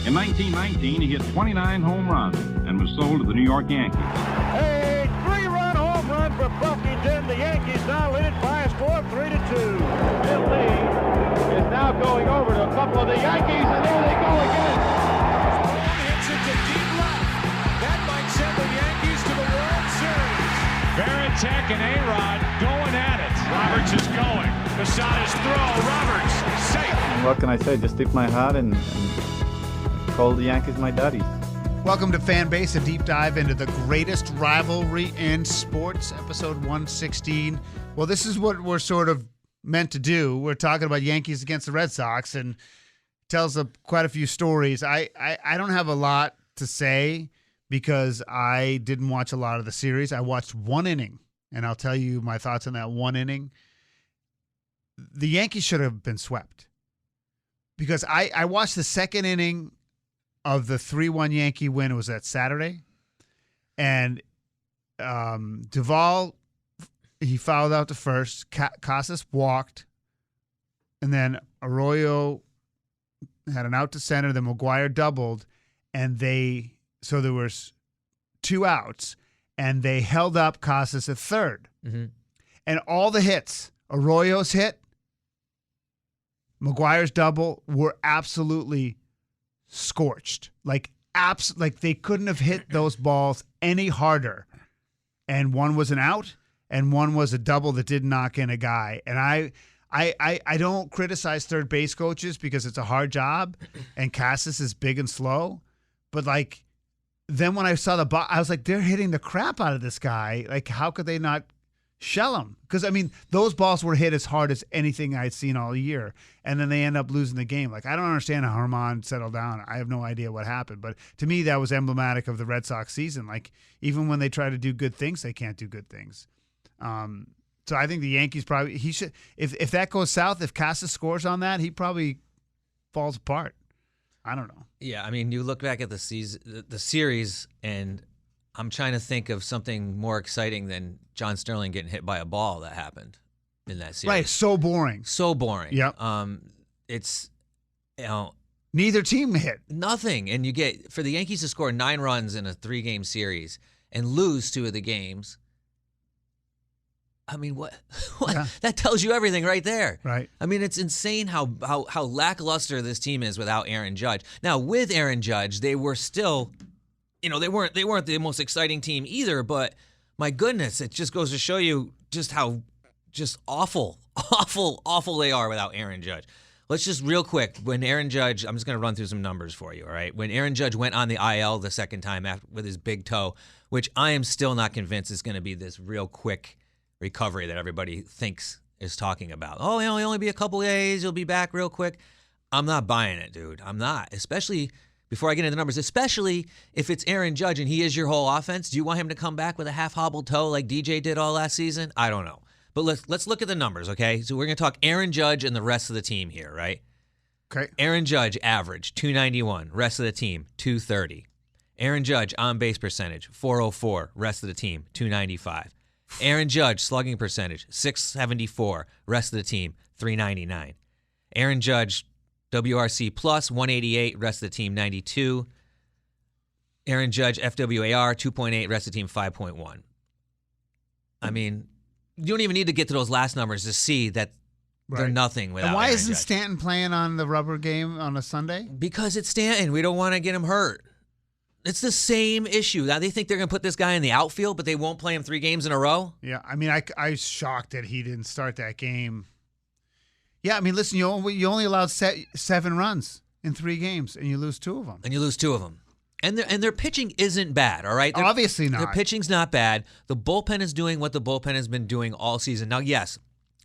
In 1919, he hit 29 home runs and was sold to the New York Yankees. A 3-run home run for Buffington. The Yankees now lead it by a score of 3-2. Bill Lee is now going over to a couple of the Yankees, and there they go again. Ball hits it to deep left. That might send the Yankees to the World Series. Varitek and A-Rod going at it. Roberts is going. Posada's throw. Roberts safe. And what can I say? Just tip my hat and call the Yankees my daddies. Welcome to Fan Base, a deep dive into the greatest rivalry in sports, episode 116. Well, this is what we're sort of meant to do. We're talking about Yankees against the Red Sox, and tells quite a few stories. I don't have a lot to say because I didn't watch a lot of the series. I watched one inning, and I'll tell you my thoughts on that one inning. The Yankees should have been swept because I watched the second inning of the 3-1 Yankee win. It was that Saturday. And Duvall, he fouled out to first. Casas walked. And then Arroyo had an out to center. Then McGuire doubled. And so there was 2 outs. And they held up Casas at third. Mm-hmm. And all the hits, Arroyo's hit, McGuire's double, were absolutely scorched. Like they couldn't have hit those balls any harder. And one was an out, and one was a double that did knock in a guy. And I don't criticize third base coaches because it's a hard job, and Casas is big and slow. But like, then when I saw the ball, I was like, they're hitting the crap out of this guy. Like, how could they not shell him? Because, I mean, those balls were hit as hard as anything I'd seen all year, and then they end up losing the game. Like, I don't understand how Herman settled down. I have no idea what happened. But to me, that was emblematic of the Red Sox season. Like, even when they try to do good things, they can't do good things. So I think the Yankees probably, he should, if that goes south, if Casas scores on that, he probably falls apart. I don't know. Yeah, I mean, you look back at the series, and I'm trying to think of something more exciting than John Sterling getting hit by a ball that happened in that series. Right, so boring. So boring. Yep. It's, neither team hit. Nothing. And you get, for the Yankees to score 9 runs in a 3-game series and lose 2 of the games, I mean, what? Yeah. That tells you everything right there. Right. I mean, it's insane how lackluster this team is without Aaron Judge. Now, with Aaron Judge, they were still, they weren't the most exciting team either, but my goodness, it just goes to show you just how just awful they are without Aaron Judge. Let's just real quick, when Aaron Judge, I'm just going to run through some numbers for you, all right? When Aaron Judge went on the IL the second time with his big toe, which I am still not convinced is going to be this real quick recovery that everybody thinks is talking about. Oh, it'll only be a couple days. You'll be back real quick. I'm not buying it, dude. I'm not. Especially, before I get into the numbers, especially if it's Aaron Judge and he is your whole offense. Do you want him to come back with a half-hobbled toe like DJ did all last season? I don't know. But let's look at the numbers, okay? So we're going to talk Aaron Judge and the rest of the team here, right? Okay. Aaron Judge average, 291. Rest of the team, 230. Aaron Judge on-base percentage, 404. Rest of the team, 295. Aaron Judge, slugging percentage, 674. Rest of the team, 399. Aaron Judge, WRC plus, 188. Rest of the team, 92. Aaron Judge, FWAR, 2.8. Rest of the team, 5.1. I mean, you don't even need to get to those last numbers to see that they're nothing without And why Aaron isn't Judge. Stanton playing on the rubber game on a Sunday? Because it's Stanton. We don't want to get him hurt. It's the same issue. Now they think they're going to put this guy in the outfield, but they won't play him 3 games in a row? Yeah, I mean, I was shocked that he didn't start that game. Yeah, I mean, listen, you only allowed 7 runs in 3 games, and you lose 2 of them. And their pitching isn't bad, all right? Obviously not. Their pitching's not bad. The bullpen is doing what the bullpen has been doing all season. Now, yes,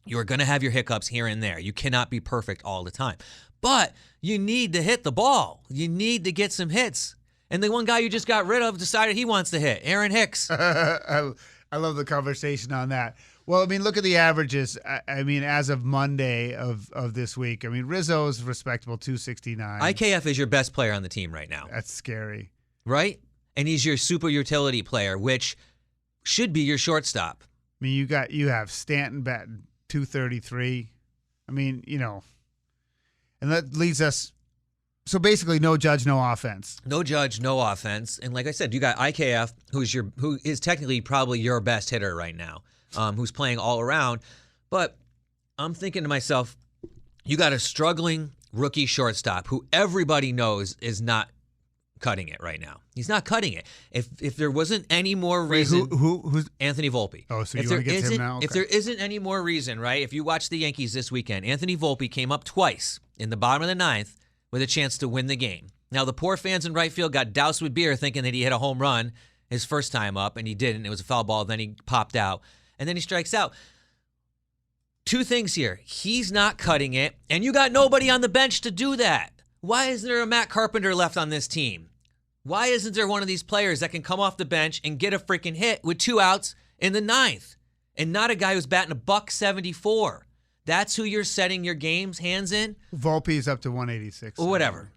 you're going to have your hiccups here and there. You cannot be perfect all the time. But you need to hit the ball. You need to get some hits. And the one guy you just got rid of decided he wants to hit, Aaron Hicks. I love the conversation on that. Well, I mean, look at the averages. I mean, as of Monday of this week, I mean, Rizzo's respectable, 269. IKF is your best player on the team right now. That's scary. Right? And he's your super utility player, which should be your shortstop. I mean, you have Stanton batting 233. I mean, and that leads us So basically, no Judge, no offense. No Judge, no offense. And like I said, you got IKF, who is technically probably your best hitter right now, who's playing all around. But I'm thinking to myself, you got a struggling rookie shortstop who everybody knows is not cutting it right now. He's not cutting it. If there wasn't any more reason, Who's Anthony Volpe. Oh, so you want to get to him now? Okay. If there isn't any more reason, right? If you watch the Yankees this weekend, Anthony Volpe came up twice in the bottom of the ninth with a chance to win the game. Now, the poor fans in right field got doused with beer thinking that he hit a home run his first time up, and he didn't. It was a foul ball. Then he popped out, and then he strikes out. Two things here. He's not cutting it, and you got nobody on the bench to do that. Why isn't there a Matt Carpenter left on this team? Why isn't there one of these players that can come off the bench and get a freaking hit with 2 outs in the ninth, and not a guy who's batting $174? That's who you're setting your game's hands in? Volpe is up to 186. Or whatever.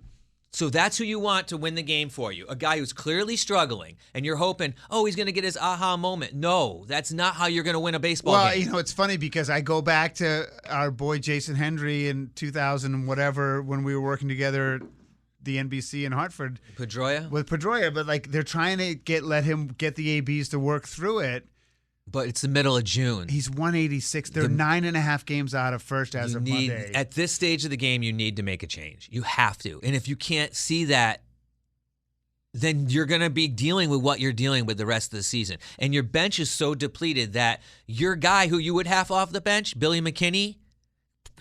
So that's who you want to win the game for you. A guy who's clearly struggling, and you're hoping, oh, he's going to get his aha moment. No, that's not how you're going to win a baseball game. Well, it's funny because I go back to our boy Jason Hendry in 2000 and whatever when we were working together at the NBC in Hartford. Pedroia? With Pedroia, but like they're trying to let him get the ABs to work through it. But it's the middle of June. He's 186. They're 9.5 games out of first as of Monday. At this stage of the game, you need to make a change. You have to. And if you can't see that, then you're going to be dealing with what you're dealing with the rest of the season. And your bench is so depleted that your guy who you would have off the bench, Billy McKinney,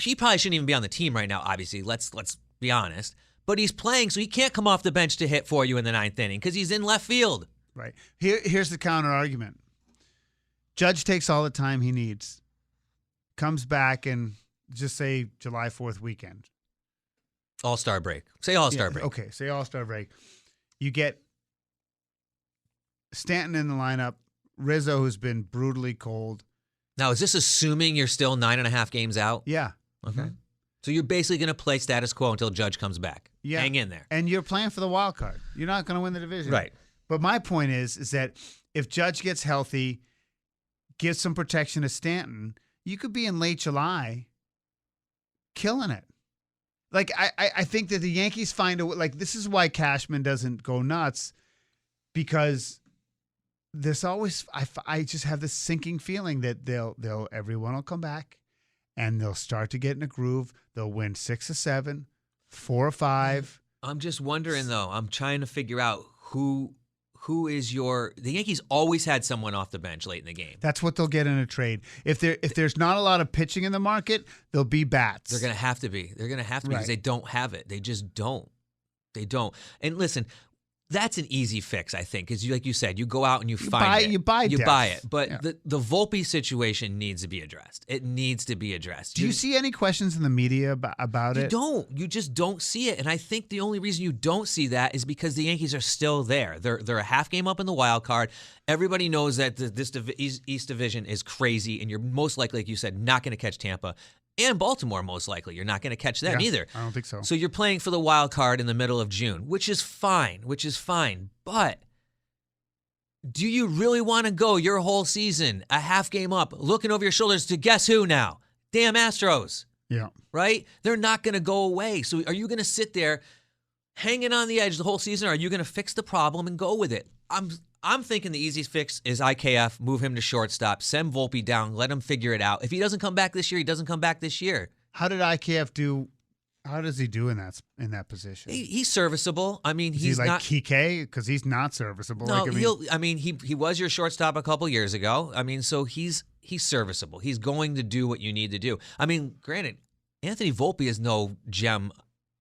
he probably shouldn't even be on the team right now, obviously. Let's be honest. But he's playing, so he can't come off the bench to hit for you in the ninth inning because he's in left field. Right. Here's the counter argument. Judge takes all the time he needs, comes back and just say July 4th weekend. All-Star break. Say All-Star break. Okay, say All-Star break. You get Stanton in the lineup, Rizzo, who's been brutally cold. Now, is this assuming you're still 9.5 games out? Yeah. Okay. Mm-hmm. So you're basically going to play status quo until Judge comes back. Yeah. Hang in there. And you're playing for the wild card. You're not going to win the division. Right. But my point is that if Judge gets healthy, gives some protection to Stanton, you could be in late July killing it. Like, I think that the Yankees find a way. Like, this is why Cashman doesn't go nuts, because there's always, I just have this sinking feeling that everyone will come back and they'll start to get in a groove. They'll win 6 or 7, 4 or 5. I'm just wondering, though. I'm trying to figure out who is the Yankees always had someone off the bench late in the game. That's what they'll get in a trade. If there's not a lot of pitching in the market, there'll be bats. They're going to have to be. They're going to have to be because they don't have it. They just don't. They don't. And listen, that's an easy fix, I think, because like you said, you go out and you find it. You buy it. But the Volpe situation needs to be addressed. It needs to be addressed. Do you see any questions in the media about it? You don't. You just don't see it. And I think the only reason you don't see that is because the Yankees are still there. They're a half game up in the wild card. Everybody knows that this East Division is crazy, and you're most likely, like you said, not going to catch Tampa. And Baltimore, most likely. You're not going to catch them either. I don't think so. So you're playing for the wild card in the middle of June, which is fine. But do you really want to go your whole season, a half game up, looking over your shoulders to guess who now? Damn Astros. Yeah. Right? They're not going to go away. So are you going to sit there hanging on the edge the whole season, or are you going to fix the problem and go with it? I'm thinking the easiest fix is IKF, move him to shortstop, send Volpe down, let him figure it out. If he doesn't come back this year, he doesn't come back this year. How did IKF do? How does he do in that position? He's serviceable. I mean, he's like not Kike, because he's not serviceable. No, he was your shortstop a couple years ago. I mean, so he's serviceable. He's going to do what you need to do. I mean, granted, Anthony Volpe is no gem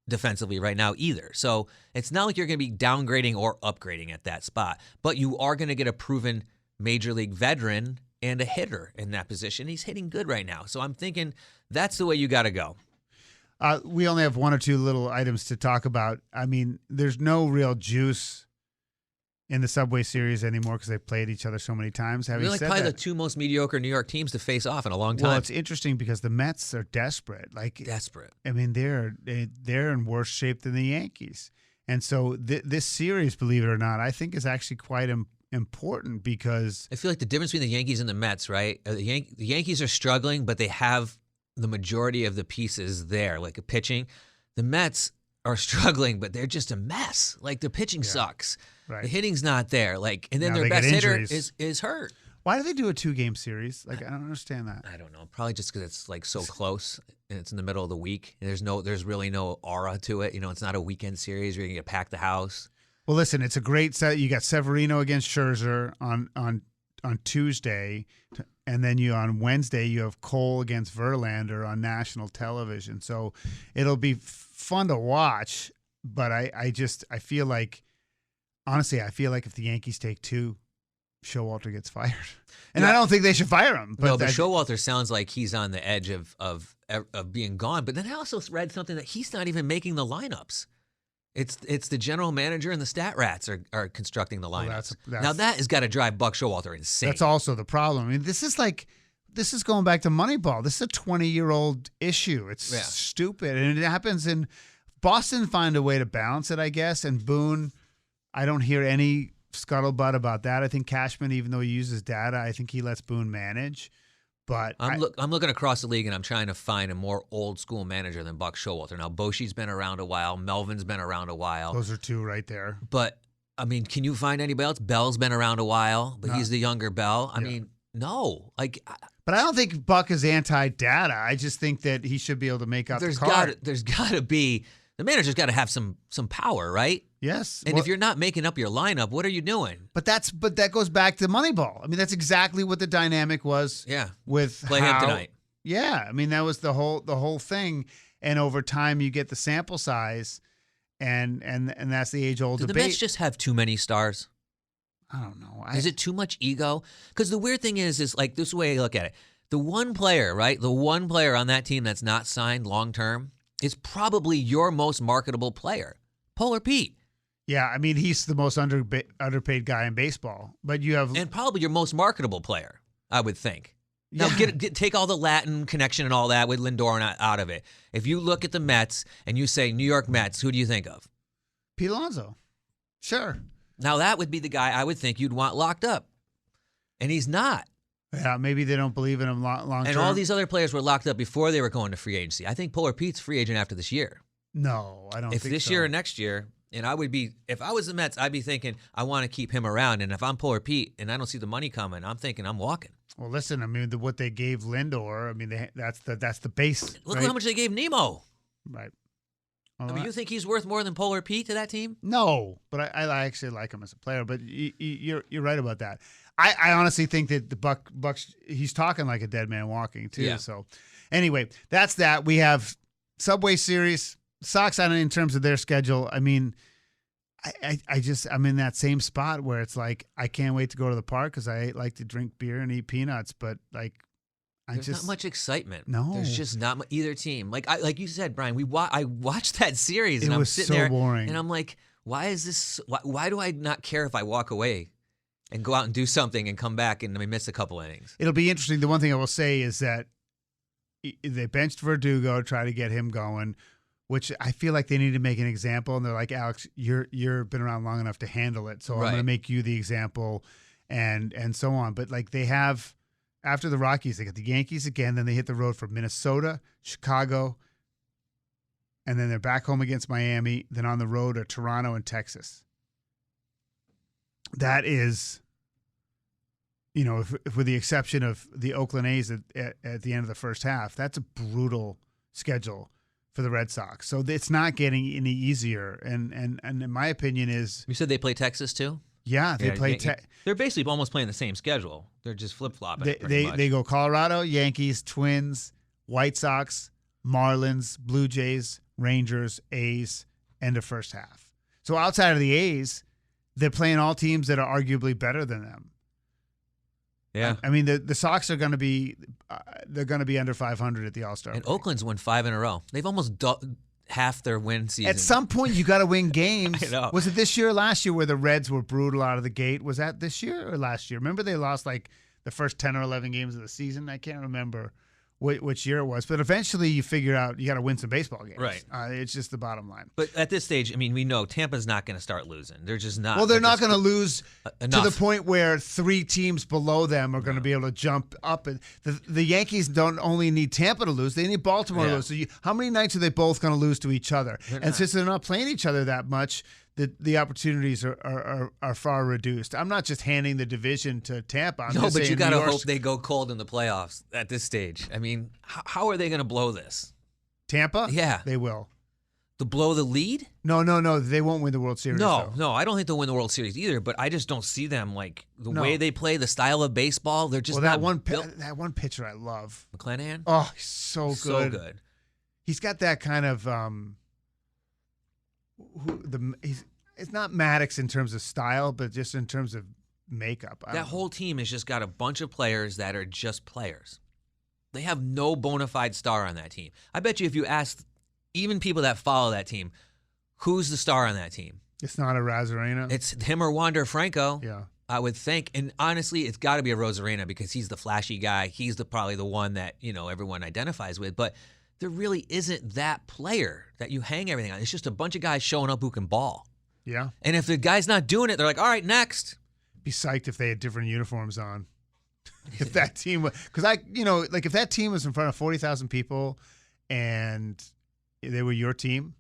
defensively right now either. So it's not like you're going to be downgrading or upgrading at that spot, but you are going to get a proven major league veteran and a hitter in that position. He's hitting good right now. So I'm thinking that's the way you got to go. We only have 1 or 2 little items to talk about. I mean, there's no real juice in the Subway Series anymore because they've played each other so many times. They're like probably the 2 most mediocre New York teams to face off in a long time. Well, it's interesting because the Mets are desperate. Desperate. I mean, they're in worse shape than the Yankees. And so this series, believe it or not, I think is actually quite important because I feel like the difference between the Yankees and the Mets, right? The Yankees are struggling, but they have the majority of the pieces there, like a pitching. The Mets, are struggling, but they're just a mess. Like the pitching sucks. Right. The hitting's not there. Like, and then Now their they best get hitter injuries. is hurt. Why do they do a 2-game series? Like, I don't understand that. I don't know. Probably just because it's like so close and it's in the middle of the week. And there's really no aura to it. You know, it's not a weekend series where you're gonna pack the house. Well, listen, it's a great set. You got Severino against Scherzer on Tuesday, and then on Wednesday you have Cole against Verlander on national television. So it'll be fun to watch. But I feel like, honestly, if the Yankees take 2, Showalter gets fired, and I don't think they should fire him. But Showalter sounds like he's on the edge of being gone. But then I also read something that he's not even making the lineups. It's the general manager and the stat rats are constructing the lineups. Now that has got to drive Buck Showalter insane. That's also the problem. I mean, this is going back to Moneyball. This is a 20-year-old issue. It's stupid, and it happens in Boston. Find a way to balance it, I guess. And Boone, I don't hear any scuttlebutt about that. I think Cashman, even though he uses data, I think he lets Boone manage. But I'm looking across the league, and I'm trying to find a more old school manager than Buck Showalter. Now, Boschi's been around a while. Melvin's been around a while. Those are 2 right there. But, I mean, can you find anybody else? Bell's been around a while, but he's the younger Bell. I mean, no. But I don't think Buck is anti-data. I just think that he should be able to make out the card. There's got to be – the manager's got to have some power, right? Yes. And if you're not making up your lineup, what are you doing? But that goes back to Moneyball. I mean, that's exactly what the dynamic was. Yeah. With Play him tonight. Yeah. I mean, that was the whole thing. And over time, you get the sample size, and that's the age-old debate. Do the Mets just have too many stars? I don't know. Is it too much ego? Because the weird thing is like this way I look at it. The one player, right? The one player on that team that's not signed long-term is probably your most marketable player, Polar Pete. Yeah, I mean, he's the most underpaid guy in baseball. But you have... And probably your most marketable player, I would think. Now, take all the Latin connection and all that with Lindor out of it. If you look at the Mets and you say New York Mets, who do you think of? Pete Alonso. Sure. Now, that would be the guy I would think you'd want locked up. And he's not. Yeah, maybe they don't believe in him long term. And all these other players were locked up before they were going to free agency. I think Polar Pete's free agent after this year. No, I don't think so. If this year or next year... And if I was the Mets, I'd be thinking, I want to keep him around. And if I'm Polar Pete and I don't see the money coming, I'm thinking I'm walking. Well, listen, I mean, what they gave Lindor, I mean, that's the base. Look how much they gave Nemo. Right. I mean, you think he's worth more than Polar Pete to that team? No, but I actually like him as a player. But you're right about that. I honestly think that the Bucks, he's talking like a dead man walking too. Yeah. So anyway, that's that. We have Subway Series. Sox on it in terms of their schedule. I mean, I'm in that same spot where it's like I can't wait to go to the park because I like to drink beer and eat peanuts. But like, there's not much excitement. No, there's just not either team. Like you said, Brian, I watched that series and it I'm was sitting so there boring. And I'm like, why is this? Why do I not care if I walk away and go out and do something and come back and I miss a couple innings? It'll be interesting. The one thing I will say is that they benched Verdugo, try to get him going, which I feel like they need to make an example. And they're like, Alex, you've been around long enough to handle it, so I'm going to make you the example, and so on. But like they have, after the Rockies, they got the Yankees again. Then they hit the road for Minnesota, Chicago, and then they're back home against Miami. Then on the road are Toronto and Texas. That is, if with the exception of the Oakland A's at the end of the first half, that's a brutal schedule for the Red Sox. So it's not getting any easier. And in my opinion is... You said they play Texas too? Yeah, they play... They're basically almost playing the same schedule. They're just flip-flopping. They go Colorado, Yankees, Twins, White Sox, Marlins, Blue Jays, Rangers, A's, end of first half. So outside of the A's, they're playing all teams that are arguably better than them. Yeah, I mean the Sox are going to be they're going to be under 500 at the All-Star break. And Oakland's won 5 in a row. They've almost half their win season. At some point, you got to win games. I know. Was it this year or last year where the Reds were brutal out of the gate? Was that this year or last year? Remember they lost like the first 10 or 11 games of the season? I can't remember which year it was. But eventually you figure out you got to win some baseball games. Right. It's just the bottom line. But at this stage, I mean, we know Tampa's not going to start losing. They're just not. Well, they're not going to lose enough. to the point where 3 teams below them are going to be able to jump up. And the Yankees don't only need Tampa to lose; they need Baltimore to lose. So how many nights are they both going to lose to each other? And since they're not playing each other that much, the opportunities are far reduced. I'm not just handing the division to Tampa. I'm just but you got to hope they go cold in the playoffs at this stage. I mean, how are they going to blow this? Tampa? Yeah. They will. To blow the lead? No. They won't win the World Series. No, I don't think they'll win the World Series either, but I just don't see them like the way they play, the style of baseball. They're just that not that one pitcher I love. McClanahan? Oh, he's so good. So good. He's got that kind of it's not Maddox in terms of style, but just in terms of makeup. That whole team has just got a bunch of players that are just players. They have no bona fide star on that team. I bet you if you asked even people that follow that team, who's the star on that team? It's not a Rosarena. It's him or Wander Franco. Yeah. I would think. And honestly, it's got to be a Rosarena because he's the flashy guy. He's probably the one that, everyone identifies with. But there really isn't that player that you hang everything on. It's just a bunch of guys showing up who can ball. Yeah. And if the guy's not doing it, they're like, all right, next. Be psyched if they had different uniforms on. If that team was, because if that team was in front of 40,000 people and they were your team,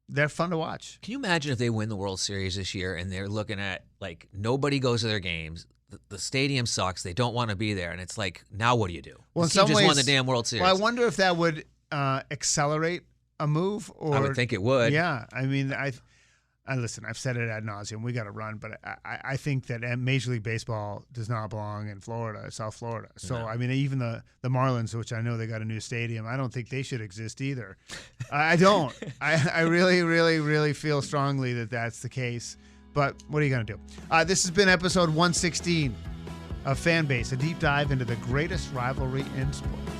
they're fun to watch. Can you imagine if they win the World Series this year and they're looking at, like, nobody goes to their games, the stadium sucks, they don't want to be there, and it's like, now what do you do? Well, this team just won the damn World Series. Well, I wonder if that would accelerate a move. Or I would think it would. Yeah, I mean, listen, I've said it ad nauseum. We got to run, but I think that Major League Baseball does not belong in Florida, South Florida. So, I mean, even the Marlins, which I know they got a new stadium, I don't think they should exist either. I don't. I really, really, really feel strongly that that's the case. But what are you going to do? This has been episode 116 of Fan Base, a deep dive into the greatest rivalry in sports.